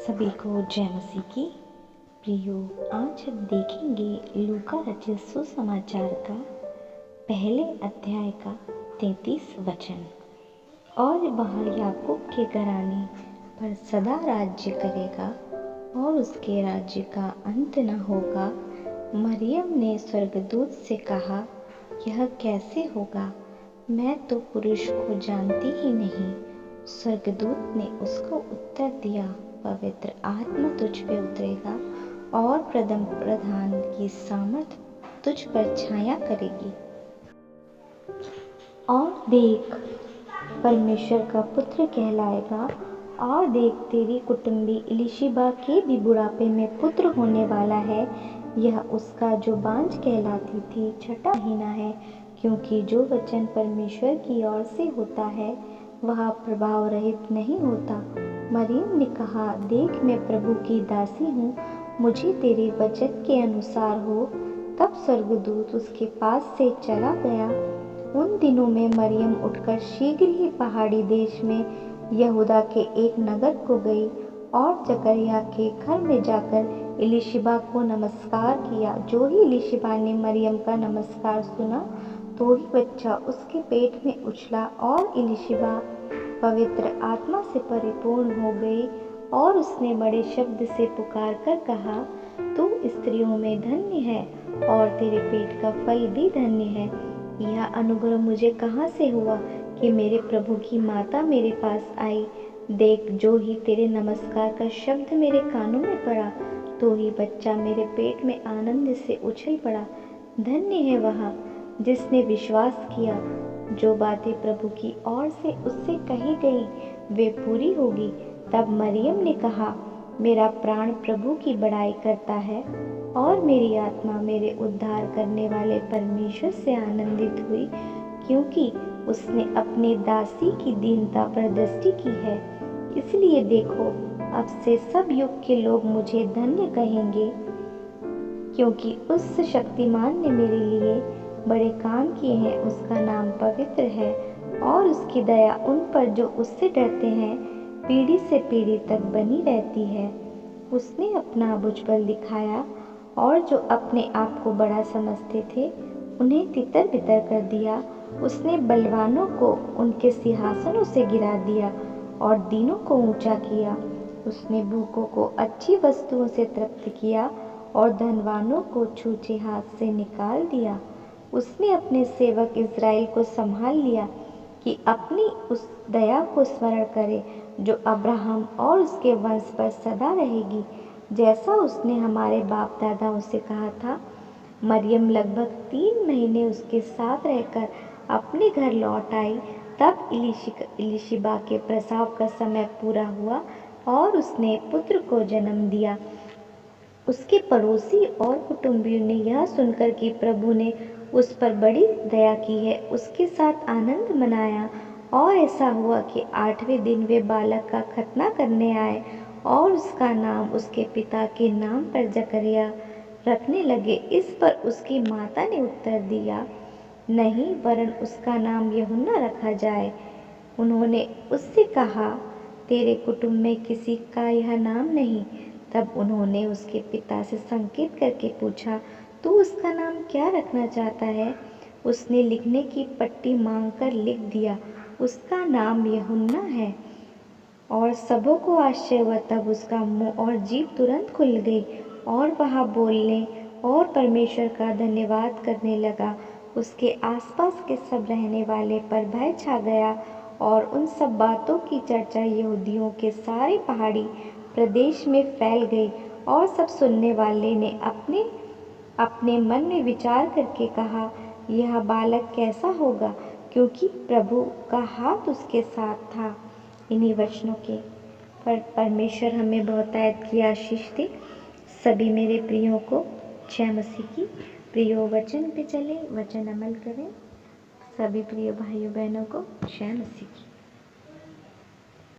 सभी को जय मसीह की। प्रियो, आज हम देखेंगे लूका रचित सुसमाचार का पहले अध्याय का 33 वचन। और वह याकूब के घराने पर सदा राज्य करेगा और उसके राज्य का अंत न होगा। मरियम ने स्वर्गदूत से कहा, यह कैसे होगा? मैं तो पुरुष को जानती ही नहीं। स्वर्गदूत ने उसको उत्तर दिया, पवित्र आत्मा तुझ पे उतरेगा और प्रधान की सामर्थ तुझ पर छाया करेगी। और देख, परमेश्वर का पुत्र कहलाएगा। और देख, तेरी कुटुंबी इलिशिबा के भी बुढ़ापे में पुत्र होने वाला है। यह उसका जो बांझ कहलाती थी 6वां महीना है, क्योंकि जो वचन परमेश्वर की ओर से होता है वह प्रभाव रहित नहीं होता। मरियम ने कहा, देख, मैं प्रभु की दासी हूँ, मुझे तेरे वचन के अनुसार हो। तब स्वर्गदूत उसके पास से चला गया। उन दिनों में मरियम उठकर शीघ्र ही पहाड़ी देश में यहूदा के एक नगर को गई और जकरिया के घर में जाकर इलिशिबा को नमस्कार किया। जो ही इलिशिबा ने मरियम का नमस्कार सुना, तो ही बच्चा उसके पेट में उछला और इलिशिबा पवित्र आत्मा से परिपूर्ण हो गई। और उसने बड़े शब्द से पुकार कर कहा, तू स्त्रियों में धन्य है और तेरे पेट का फल भी धन्य है। यह अनुग्रह मुझे कहाँ से हुआ कि मेरे प्रभु की माता मेरे पास आई? देख, जो ही तेरे नमस्कार का शब्द मेरे कानों में पड़ा, तो ही बच्चा मेरे पेट में आनंद से उछल पड़ा। धन्य है वह जिसने विश्वास किया, जो बातें प्रभु की ओर से उससे कही गई वे पूरी होगी। तब मरियम ने कहा, मेरा प्राण प्रभु की बड़ाई करता है और मेरी आत्मा मेरे उद्धार करने वाले परमेश्वर से आनंदित हुई, क्योंकि उसने अपनी दासी की दीनता पर दृष्टि की है। इसलिए देखो, अब से सब युग के लोग मुझे धन्य कहेंगे, क्योंकि उस शक्तिमान ने मेरे लिए बड़े काम किए हैं। उसका नाम पवित्र है और उसकी दया उन पर जो उससे डरते हैं पीढ़ी से पीढ़ी तक बनी रहती है। उसने अपना भुजबल दिखाया और जो अपने आप को बड़ा समझते थे उन्हें तितर बितर कर दिया। उसने बलवानों को उनके सिंहासनों से गिरा दिया और दीनों को ऊंचा किया। उसने भूखों को अच्छी वस्तुओं से तृप्त किया और धनवानों को छूछे हाथ से निकाल दिया। उसने अपने सेवक इज़राइल को संभाल लिया कि अपनी उस दया को स्मरण करे जो अब्राहम और उसके वंश पर सदा रहेगी, जैसा उसने हमारे बाप दादाओं से कहा था। मरियम लगभग 3 महीने उसके साथ रहकर अपने घर लौट आई। तब इलिशिबा के प्रसव का समय पूरा हुआ और उसने पुत्र को जन्म दिया। उसके पड़ोसी और कुटुंबियों ने यह सुनकर कि प्रभु ने उस पर बड़ी दया की है, उसके साथ आनंद मनाया। और ऐसा हुआ कि 8वें दिन वे बालक का खतना करने आए और उसका नाम उसके पिता के नाम पर जकरिया रखने लगे। इस पर उसकी माता ने उत्तर दिया, नहीं, वरन उसका नाम यूहन्ना रखा जाए। उन्होंने उससे कहा, तेरे कुटुंब में किसी का यह नाम नहीं। तब उन्होंने उसके पिता से संकेत करके पूछा, तू उसका नाम क्या रखना चाहता है? उसने लिखने की पट्टी मांगकर लिख दिया, उसका नाम यूहन्ना है। और सबों को आश्चर्य हुआ। तब उसका मुंह और जीभ तुरंत खुल गई और वह बोलने और परमेश्वर का धन्यवाद करने लगा। उसके आसपास के सब रहने वाले पर भय छा गया और उन सब बातों की चर्चा यहूदियों के सारे पहाड़ी प्रदेश में फैल गई। और सब सुनने वाले ने अपने अपने मन में विचार करके कहा, यह बालक कैसा होगा, क्योंकि प्रभु का हाथ उसके साथ था। इन्हीं वचनों के पर परमेश्वर हमें बहुतायत की आशीष दे। सभी मेरे प्रियों को जय मसीह की। प्रियो, वचन पे चले, वचन अमल करें। सभी प्रिय भाइयों बहनों को जय मसीह की।